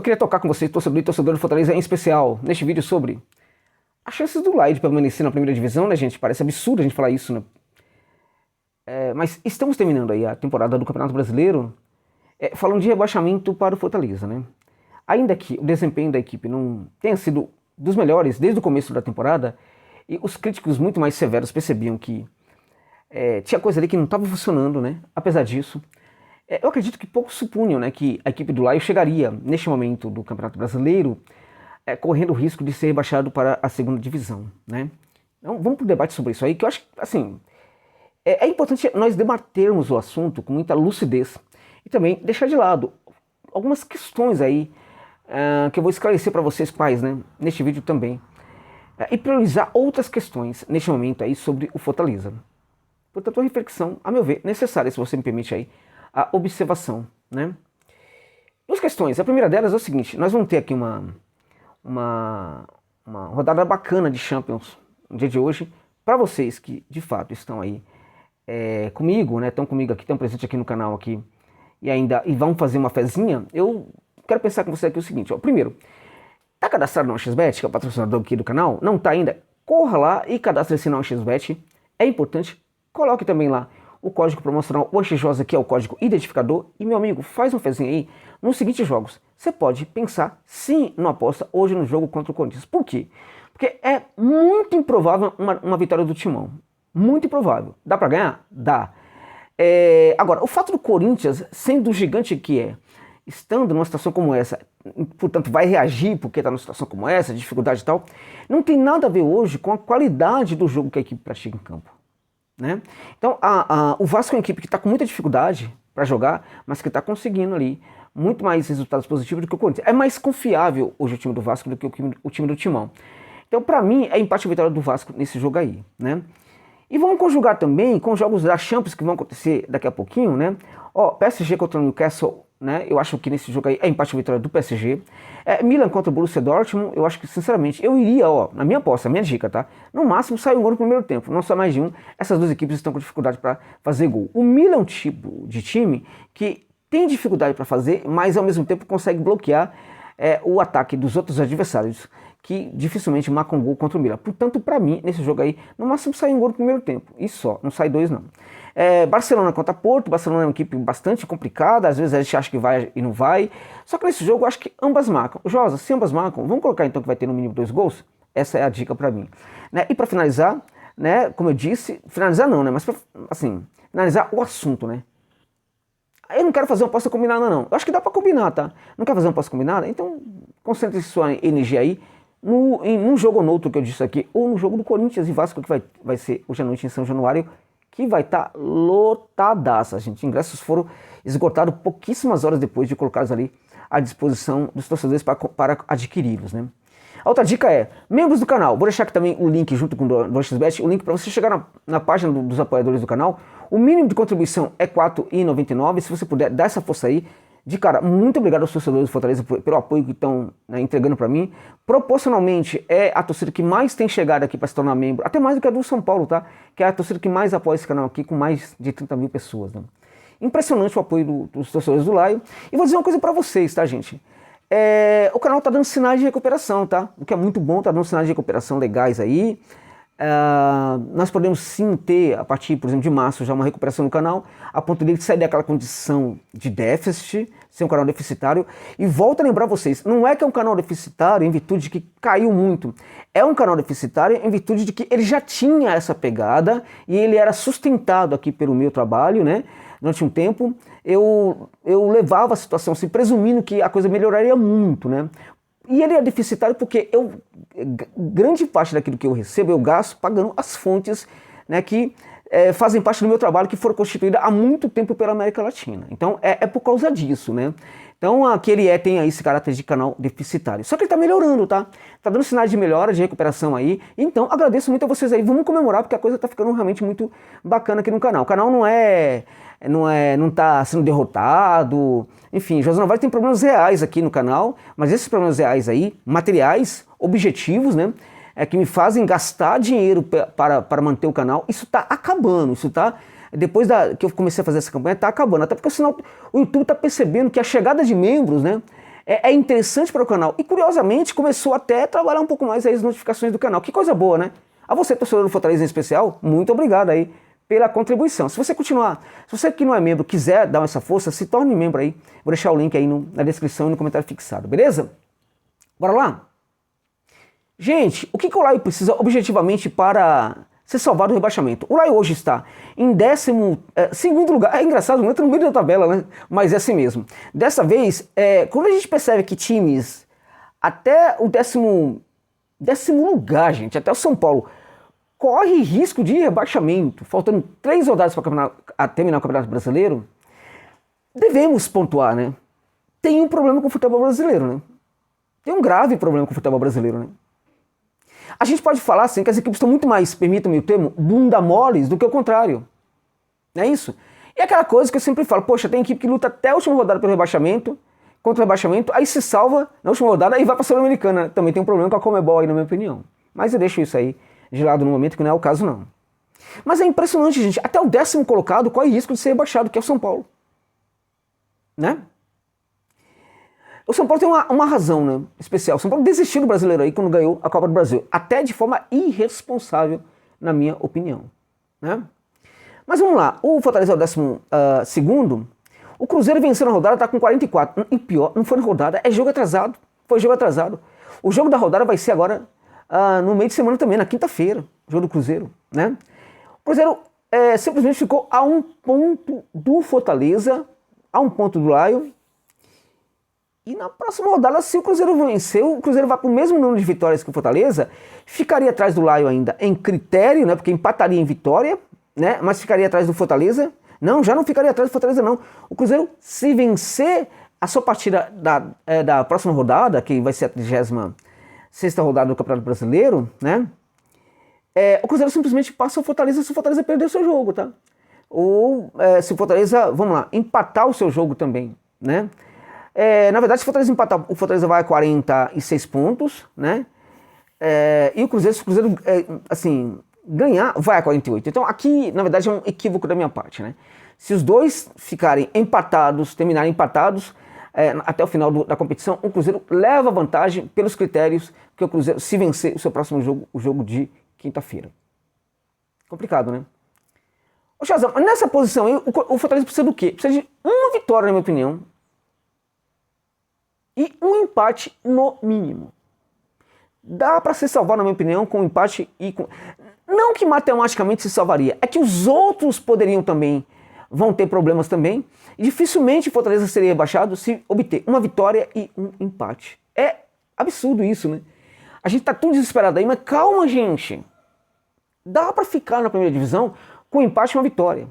Eu queria tocar com vocês, torcedor e torcedor do Fortaleza, em especial, neste vídeo sobre as chances do Lai de permanecer na primeira divisão, né, gente? Parece absurdo a gente falar isso, né? Mas estamos terminando aí a temporada do Campeonato Brasileiro, falando de rebaixamento para o Fortaleza, né? Ainda que o desempenho da equipe não tenha sido dos melhores desde o começo da temporada, e os críticos muito mais severos percebiam que tinha coisa ali que não estava funcionando, né? Apesar disso, eu acredito que poucos supunham, né, que a equipe do Lai chegaria, neste momento do Campeonato Brasileiro, correndo o risco de ser rebaixado para a segunda divisão, né? Então vamos para o debate sobre isso aí, que eu acho que, assim, é importante nós debatermos o assunto com muita lucidez e também deixar de lado algumas questões aí que eu vou esclarecer para vocês quais, né, neste vídeo também, e priorizar outras questões neste momento aí sobre o Fortaleza. Portanto, uma reflexão, a meu ver, necessária, se você me permite aí, a observação, né? Duas questões. A primeira delas é o seguinte: nós vamos ter aqui uma rodada bacana de Champions no dia de hoje, para vocês que de fato estão aí comigo, né? Estão comigo aqui, estão presentes aqui no canal aqui e vão fazer uma fezinha. Eu quero pensar com você aqui o seguinte: ó, primeiro, tá cadastrado no XBET, que é o patrocinador aqui do canal? Não tá ainda? Corra lá e cadastre-se no XBET. É importante. Coloque também lá o código promocional OXJOSA, que é o código identificador. E, meu amigo, faz uma fezinha aí nos seguintes jogos. Você pode pensar sim numa aposta hoje no jogo contra o Corinthians. Por quê? Porque é muito improvável uma vitória do Timão. Muito improvável. Dá pra ganhar? Dá. Agora, o fato do Corinthians, sendo o gigante que é, estando numa situação como essa, portanto vai reagir porque está numa situação como essa, dificuldade e tal, não tem nada a ver hoje com a qualidade do jogo que a equipe pratica em campo, né? Então o Vasco é uma equipe que está com muita dificuldade para jogar, mas que está conseguindo ali muito mais resultados positivos do que o Corinthians. É mais confiável hoje o time do Vasco do que o time do Timão. Então, para mim, é empate e vitória do Vasco nesse jogo aí, né? E vamos conjugar também com os jogos da Champions que vão acontecer daqui a pouquinho, né? Ó, PSG contra o Newcastle, né? Eu acho que nesse jogo aí é empate e vitória do PSG. Milan contra o Borussia Dortmund, eu acho que, sinceramente, eu iria, ó, na minha aposta, minha dica, tá? No máximo sai um gol no primeiro tempo, não só mais de um. Essas duas equipes estão com dificuldade para fazer gol. O Milan é um tipo de time que tem dificuldade para fazer, mas ao mesmo tempo consegue bloquear o ataque dos outros adversários, que dificilmente marcam gol contra o Milan. Portanto, para mim, nesse jogo aí, no máximo sai um gol no primeiro tempo. E só, não sai dois não. Barcelona contra Porto. Barcelona é uma equipe bastante complicada, às vezes a gente acha que vai e não vai. Só que nesse jogo eu acho que ambas marcam. Josa, se ambas marcam, vamos colocar então que vai ter no mínimo 2 gols? Essa é a dica para mim. Né? E para finalizar, né, como eu disse, finalizar não, né, mas pra, assim, finalizar o assunto, né? Eu não quero fazer uma aposta combinada não. Eu acho que dá para combinar, tá? Não quer fazer uma aposta combinada? Então concentre sua energia aí num jogo ou no outro que eu disse aqui, ou no jogo do Corinthians e Vasco, que vai ser hoje à noite em São Januário, que vai estar lotadaça, gente. Ingressos foram esgotados pouquíssimas horas depois de colocados ali à disposição dos torcedores para adquiri-los, né? A outra dica é, membros do canal, vou deixar aqui também o link junto com o do XBET, o link para você chegar na página dos apoiadores do canal. O mínimo de contribuição é R$ 4,99, se você puder dar essa força aí. De cara, muito obrigado aos torcedores do Fortaleza pelo apoio que estão, né, entregando para mim. Proporcionalmente é a torcida que mais tem chegado aqui para se tornar membro, até mais do que a do São Paulo, tá? Que é a torcida que mais apoia esse canal aqui, com mais de 30 mil pessoas, né? Impressionante o apoio dos torcedores do Laio. E vou dizer uma coisa para vocês, tá, gente? O canal tá dando sinais de recuperação, tá? O que é muito bom, tá dando sinais de recuperação legais aí. Nós podemos sim ter, a partir, por exemplo, de março, já uma recuperação no canal, a ponto de sair daquela condição de déficit, ser um canal deficitário. E volto a lembrar vocês, não é que é um canal deficitário em virtude de que caiu muito, é um canal deficitário em virtude de que ele já tinha essa pegada e ele era sustentado aqui pelo meu trabalho, né? Durante um tempo, eu levava a situação assim, presumindo que a coisa melhoraria muito, né? E ele é deficitário porque grande parte daquilo que eu recebo eu gasto pagando as fontes, né, que fazem parte do meu trabalho, que foram constituídas há muito tempo pela América Latina. Então é por causa disso, né? Então aqui ele tem aí esse caráter de canal deficitário. Só que ele tá melhorando, tá? Tá dando sinais de melhora, de recuperação aí. Então agradeço muito a vocês aí. Vamos comemorar porque a coisa tá ficando realmente muito bacana aqui no canal. O canal não tá sendo derrotado. Enfim, José Novaes tem problemas reais aqui no canal, mas esses problemas reais aí, materiais, objetivos, né? Que me fazem gastar dinheiro para manter o canal. Isso tá acabando, isso tá... Depois que eu comecei a fazer essa campanha, tá acabando. Até porque o YouTube tá percebendo que a chegada de membros, né, é interessante para o canal. E curiosamente começou até a trabalhar um pouco mais aí as notificações do canal. Que coisa boa, né? A você, torcedor do Fortaleza em especial, muito obrigado aí pela contribuição. Se você continuar, se você que não é membro quiser dar essa força, se torne membro aí. Vou deixar o link aí na descrição e no comentário fixado, beleza? Bora lá? Gente, o que o Laio precisa objetivamente para ser salvado do rebaixamento? O Laio hoje está em 12º lugar. É engraçado, não entra no meio da tabela, né? Mas é assim mesmo. Dessa vez, quando a gente percebe que times até o 10º lugar, gente, até o São Paulo, corre risco de rebaixamento, faltando 3 rodadas para terminar o Campeonato Brasileiro, devemos pontuar, né? Tem um problema com o futebol brasileiro, né? Tem um grave problema com o futebol brasileiro, né? A gente pode falar assim que as equipes estão muito mais, permitam-me o termo, bunda moles do que o contrário. Não é isso? E aquela coisa que eu sempre falo, poxa, tem equipe que luta até a última rodada pelo rebaixamento, contra o rebaixamento, aí se salva na última rodada e vai para a Sul-Americana. Também tem um problema com a Conmebol aí, na minha opinião. Mas eu deixo isso aí de lado no momento, que não é o caso não. Mas é impressionante, gente, até o 10º colocado corre risco de ser rebaixado, que é o São Paulo. Né? O São Paulo tem uma razão, né, especial. O São Paulo desistiu do brasileiro aí quando ganhou a Copa do Brasil. Até de forma irresponsável, na minha opinião. Né? Mas vamos lá. O Fortaleza é o 12º. O Cruzeiro venceu na rodada, está com 44. E pior, não foi na rodada, é jogo atrasado. Foi jogo atrasado. O jogo da rodada vai ser agora no meio de semana também, na quinta-feira. Jogo do Cruzeiro. Né? O Cruzeiro simplesmente ficou a 1 ponto do Fortaleza, a 1 ponto do Lion. E na próxima rodada, se o Cruzeiro vencer, o Cruzeiro vai para o mesmo número de vitórias que o Fortaleza, ficaria atrás do Lion ainda em critério, né, porque empataria em vitória, né, mas ficaria atrás do Fortaleza. Não, já não ficaria atrás do Fortaleza, não. O Cruzeiro, se vencer a sua partida da próxima rodada, que vai ser a 36ª rodada do Campeonato Brasileiro, né, o Cruzeiro simplesmente passa o Fortaleza se o Fortaleza perder o seu jogo, tá? Ou se o Fortaleza, vamos lá, empatar o seu jogo também, né? Na verdade, se o Fortaleza empatar, o Fortaleza vai a 46 pontos, né? E o Cruzeiro, se o Cruzeiro assim, ganhar, vai a 48. Então aqui, na verdade, é um equívoco da minha parte, né? Se os dois ficarem empatados, terminarem empatados até o final da competição, o Cruzeiro leva vantagem pelos critérios que o Cruzeiro, se vencer o seu próximo jogo, o jogo de quinta-feira. Complicado, né? Ô Chazão, nessa posição aí, o Fortaleza precisa do quê? Precisa de uma vitória, na minha opinião, e um empate no mínimo. Dá para se salvar, na minha opinião, com um empate e com... Não que matematicamente se salvaria, é que os outros poderiam também, vão ter problemas também, e dificilmente o Fortaleza seria rebaixado se obter uma vitória e um empate. É absurdo isso, né? A gente tá tão desesperado aí, mas calma, gente. Dá para ficar na primeira divisão com um empate e uma vitória.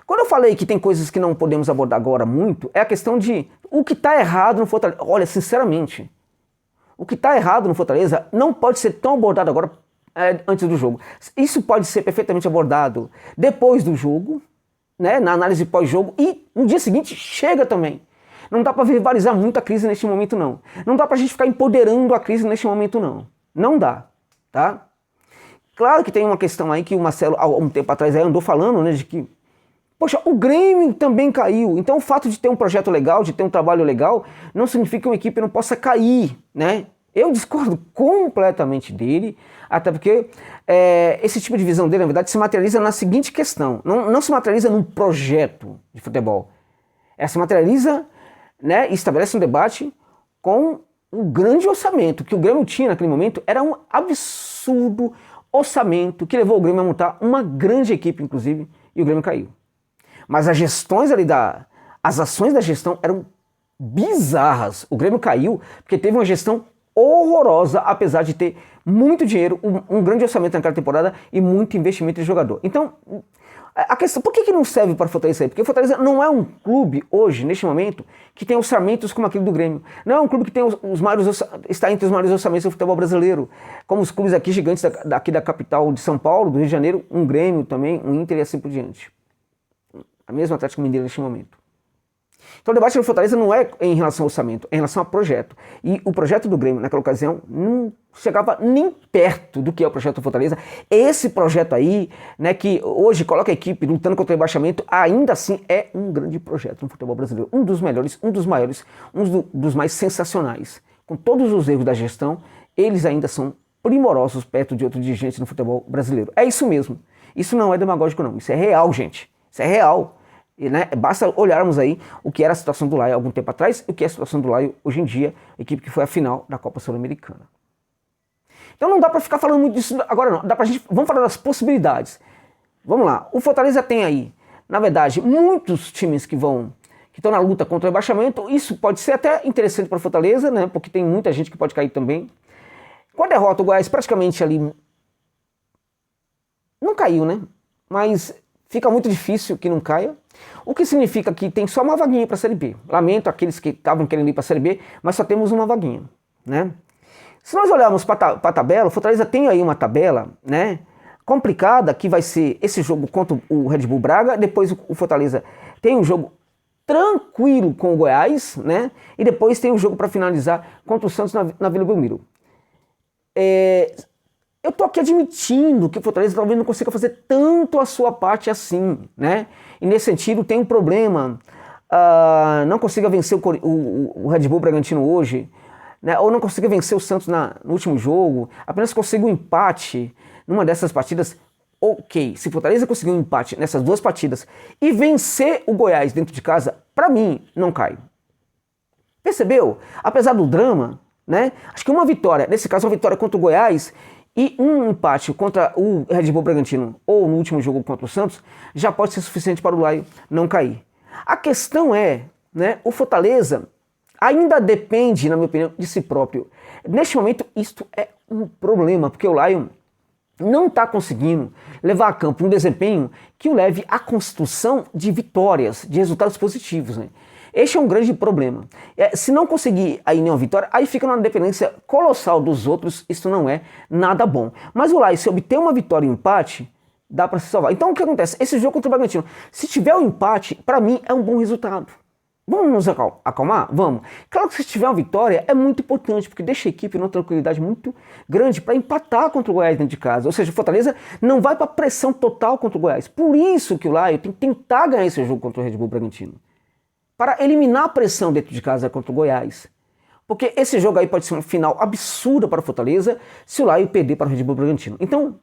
Quando eu falei que tem coisas que não podemos abordar agora muito, é a questão de o que está errado no Fortaleza. Olha, sinceramente, o que está errado no Fortaleza não pode ser tão abordado agora antes do jogo. Isso pode ser perfeitamente abordado depois do jogo, né, na análise pós-jogo, e no dia seguinte chega também. Não dá para verbalizar muito a crise neste momento, não. Não dá para a gente ficar empoderando a crise neste momento, não. Não dá, tá? Claro que tem uma questão aí que o Marcelo, há um tempo atrás, aí andou falando, né, de que poxa, o Grêmio também caiu. Então o fato de ter um projeto legal, de ter um trabalho legal, não significa que uma equipe não possa cair, né? Eu discordo completamente dele, até porque esse tipo de visão dele, na verdade, se materializa na seguinte questão. Não se materializa num projeto de futebol. Se materializa, né, e estabelece um debate com um grande orçamento, que o Grêmio tinha naquele momento, era um absurdo orçamento que levou o Grêmio a montar uma grande equipe, inclusive, e o Grêmio caiu. Mas as gestões ali as ações da gestão eram bizarras. O Grêmio caiu porque teve uma gestão horrorosa, apesar de ter muito dinheiro, um grande orçamento naquela temporada e muito investimento de jogador. Então, a questão, por que não serve para o Fortaleza aí? Porque o Fortaleza não é um clube hoje, neste momento, que tem orçamentos como aquele do Grêmio. Não é um clube que tem está entre os maiores orçamentos do futebol brasileiro, como os clubes aqui gigantes daqui da capital de São Paulo, do Rio de Janeiro, um Grêmio também, um Inter e assim por diante. A mesma Atlético Mineiro neste momento. Então o debate do Fortaleza não é em relação ao orçamento, é em relação ao projeto. E o projeto do Grêmio, naquela ocasião, não chegava nem perto do que é o projeto do Fortaleza. Esse projeto aí, né, que hoje coloca a equipe lutando contra o rebaixamento, ainda assim é um grande projeto no futebol brasileiro. Um dos melhores, um dos maiores, dos mais sensacionais. Com todos os erros da gestão, eles ainda são primorosos perto de outros dirigentes no futebol brasileiro. É isso mesmo. Isso não é demagógico não, isso é real, gente. Isso é real. E, né, basta olharmos aí o que era a situação do Laio há algum tempo atrás e o que é a situação do Laio hoje em dia, a equipe que foi à final da Copa Sul-Americana. Então não dá para ficar falando muito disso agora não, dá pra gente, vamos falar das possibilidades. Vamos lá, o Fortaleza tem aí, na verdade, muitos times que estão na luta contra o rebaixamento. Isso pode ser até interessante para o Fortaleza, né, porque tem muita gente que pode cair também. Com a derrota, o Goiás praticamente ali não caiu, né, mas fica muito difícil que não caia. O que significa que tem só uma vaguinha para a Série B. Lamento aqueles que estavam querendo ir para a Série B, mas só temos uma vaguinha, né? Se nós olharmos para a tabela, o Fortaleza tem aí uma tabela, né, complicada, que vai ser esse jogo contra o Red Bull Braga. Depois o Fortaleza tem um jogo tranquilo com o Goiás, né? E depois tem um jogo para finalizar contra o Santos na Vila Belmiro. Eu tô aqui admitindo que o Fortaleza talvez não consiga fazer tanto a sua parte assim, né? E nesse sentido tem um problema, não consiga vencer o Red Bull Bragantino hoje, né? Ou não consiga vencer o Santos no último jogo, apenas consiga um empate numa dessas partidas. Ok, se o Fortaleza conseguir um empate nessas duas partidas e vencer o Goiás dentro de casa, pra mim não cai. Percebeu? Apesar do drama, né? Acho que uma vitória, nesse caso uma vitória contra o Goiás, e um empate contra o Red Bull Bragantino ou no último jogo contra o Santos já pode ser suficiente para o Laio não cair. A questão é, né, o Fortaleza ainda depende, na minha opinião, de si próprio. Neste momento, isto é um problema, porque o Laio não está conseguindo levar a campo um desempenho que o leve à construção de vitórias, de resultados positivos, né? Este é um grande problema. Se não conseguir aí nenhuma vitória, aí fica numa dependência colossal dos outros. Isso não é nada bom. Mas o Laio, se obter uma vitória e um empate, dá para se salvar. Então o que acontece? Esse jogo contra o Bragantino, se tiver um empate, para mim é um bom resultado. Vamos nos acalmar? Vamos. Claro que se tiver uma vitória é muito importante, porque deixa a equipe numa tranquilidade muito grande para empatar contra o Goiás dentro de casa. Ou seja, o Fortaleza não vai para pressão total contra o Goiás. Por isso que o Laio tem que tentar ganhar esse jogo contra o Red Bull Bragantino, para eliminar a pressão dentro de casa contra o Goiás. Porque esse jogo aí pode ser uma final absurda para o Fortaleza se o Laio perder para o Red Bull Bragantino. Então,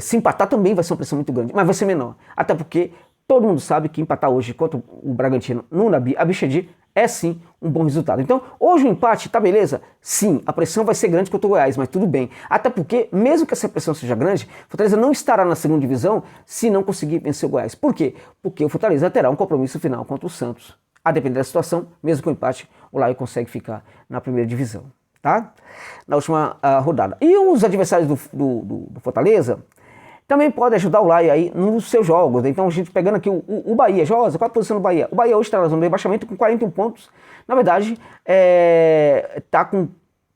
se empatar também vai ser uma pressão muito grande, mas vai ser menor. Até porque todo mundo sabe que empatar hoje contra o Bragantino no Nabi Abichedi é sim um bom resultado. Então, hoje o empate, tá beleza? Sim, a pressão vai ser grande contra o Goiás, mas tudo bem. Até porque, mesmo que essa pressão seja grande, o Fortaleza não estará na segunda divisão se não conseguir vencer o Goiás. Por quê? Porque o Fortaleza terá um compromisso final contra o Santos. A depender da situação, mesmo com o empate, o Laio consegue ficar na primeira divisão, tá? Na última rodada. E os adversários do Fortaleza também podem ajudar o Laio aí nos seus jogos, né? Então a gente pegando aqui o Bahia, Josa, qual a posição do Bahia? O Bahia hoje está na zona do rebaixamento com 41 pontos. Na verdade, está com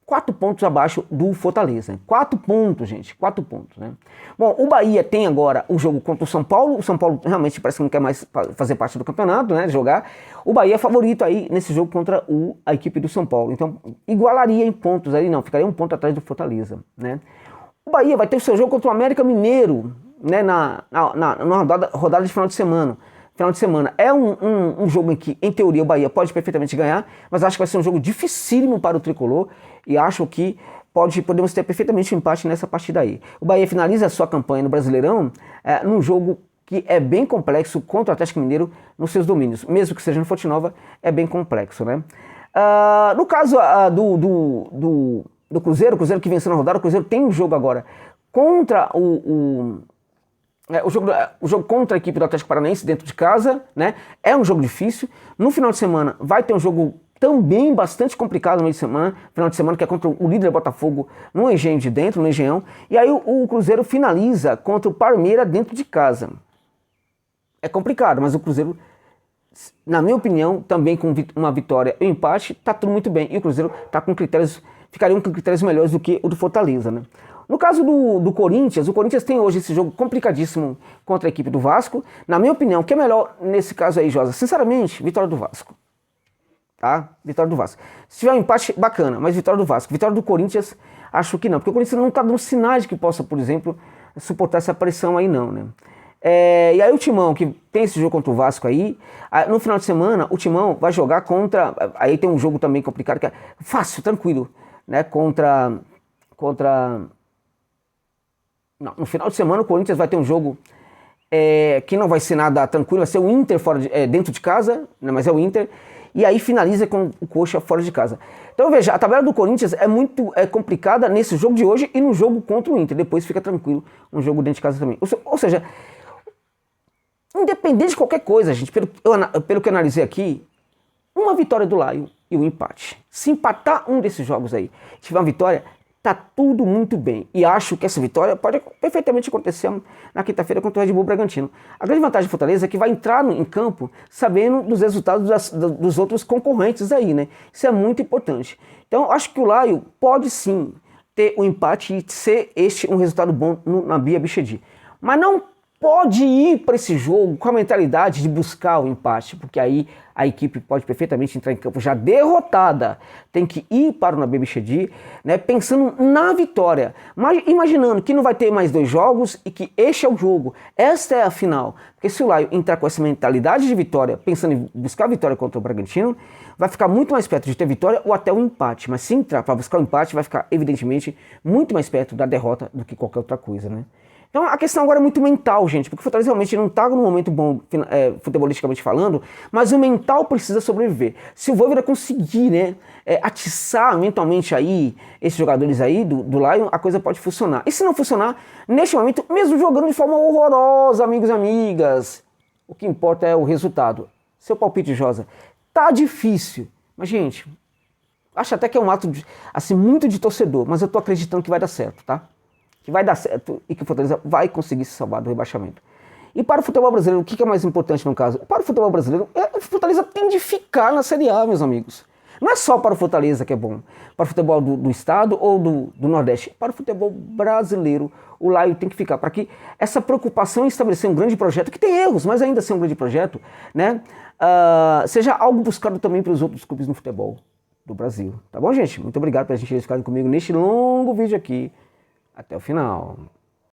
4 pontos abaixo do Fortaleza. Né? 4 pontos, gente, 4 pontos. Né? Bom, o Bahia tem agora o jogo contra o São Paulo. O São Paulo realmente parece que não quer mais fazer parte do campeonato, né, jogar. O Bahia é favorito aí nesse jogo contra a equipe do São Paulo. Então, igualaria em pontos aí, não, ficaria um ponto atrás do Fortaleza, né? O Bahia vai ter o seu jogo contra o América Mineiro, né, na rodada de final de semana. Final de semana. É um jogo em que, em teoria, o Bahia pode perfeitamente ganhar, mas acho que vai ser um jogo dificílimo para o Tricolor e acho que podemos ter perfeitamente um empate nessa partida aí. O Bahia finaliza a sua campanha no Brasileirão num jogo que é bem complexo contra o Atlético Mineiro nos seus domínios. Mesmo que seja no Fonte Nova, é bem complexo, né? No caso do Cruzeiro, o Cruzeiro que venceu na rodada, o Cruzeiro tem um jogo agora contra o jogo contra a equipe do Atlético Paranaense dentro de casa, né? É um jogo difícil. No final de semana vai ter um jogo também bastante complicado no meio de semana, final de semana, que é contra o líder Botafogo no Engenho de dentro, no Engenhão. E aí o Cruzeiro finaliza contra o Palmeiras dentro de casa. É complicado, mas o Cruzeiro, na minha opinião, também com uma vitória e um empate, tá tudo muito bem. E o Cruzeiro tá com ficariam com critérios melhores do que o do Fortaleza, né? No caso do Corinthians, o Corinthians tem hoje esse jogo complicadíssimo contra a equipe do Vasco. Na minha opinião, o que é melhor nesse caso aí, Josa? Sinceramente, vitória do Vasco. Tá? Vitória do Vasco. Se tiver um empate, bacana, mas vitória do Vasco. Vitória do Corinthians, acho que não. Porque o Corinthians não está dando sinais de que possa, por exemplo, suportar essa pressão aí não, né? E aí o Timão, que tem esse jogo contra o Vasco aí, no final de semana, o Timão vai jogar contra... Aí tem um jogo também complicado, que é fácil, tranquilo, né? Não, no final de semana o Corinthians vai ter um jogo que não vai ser nada tranquilo, vai ser o Inter dentro de casa, né, mas é o Inter, e aí finaliza com o Coxa fora de casa. Então veja, a tabela do Corinthians é muito complicada nesse jogo de hoje e no jogo contra o Inter, depois fica tranquilo, um jogo dentro de casa também. Ou seja, independente de qualquer coisa, gente, pelo que eu analisei aqui, uma vitória do Lion e um empate. Se empatar um desses jogos aí, tiver uma vitória, tá tudo muito bem. E acho que essa vitória pode perfeitamente acontecer na quinta-feira contra o Red Bull Bragantino. A grande vantagem do Fortaleza é que vai entrar em campo sabendo dos resultados dos outros concorrentes aí, né? Isso é muito importante. Então, acho que o Lion pode sim ter um empate e ser este um resultado bom na Bia Bichedi. Mas não pode ir para esse jogo com a mentalidade de buscar o empate, porque aí a equipe pode perfeitamente entrar em campo já derrotada. Tem que ir para o Nabi Bichedi, né, pensando na vitória, mas imaginando que não vai ter mais 2 jogos e que este é o jogo, esta é a final. Porque se o Lion entrar com essa mentalidade de vitória, pensando em buscar a vitória contra o Bragantino, vai ficar muito mais perto de ter vitória ou até o empate. Mas se entrar para buscar o empate, vai ficar evidentemente muito mais perto da derrota do que qualquer outra coisa, né? Então a questão agora é muito mental, gente, porque o Fortaleza realmente não está num momento bom, futebolisticamente falando, mas o mental precisa sobreviver. Se o Vojvoda conseguir, né, atiçar mentalmente aí esses jogadores aí do Lion, a coisa pode funcionar. E se não funcionar, neste momento, mesmo jogando de forma horrorosa, amigos e amigas, o que importa é o resultado. Seu palpite, Josa, tá difícil, mas gente, acho até que é um ato assim, muito de torcedor, mas eu tô acreditando que vai dar certo, tá? Que vai dar certo e que o Fortaleza vai conseguir se salvar do rebaixamento. E para o futebol brasileiro, o que é mais importante no caso? Para o futebol brasileiro, o Fortaleza tem de ficar na Série A, meus amigos. Não é só para o Fortaleza que é bom, para o futebol do estado ou do Nordeste, para o futebol brasileiro, o Lion tem que ficar, para que essa preocupação em estabelecer um grande projeto, que tem erros, mas ainda assim é um grande projeto, né, seja algo buscado também para os outros clubes no futebol do Brasil. Tá bom, gente? Muito obrigado por a gente ficar comigo neste longo vídeo aqui. Até o final.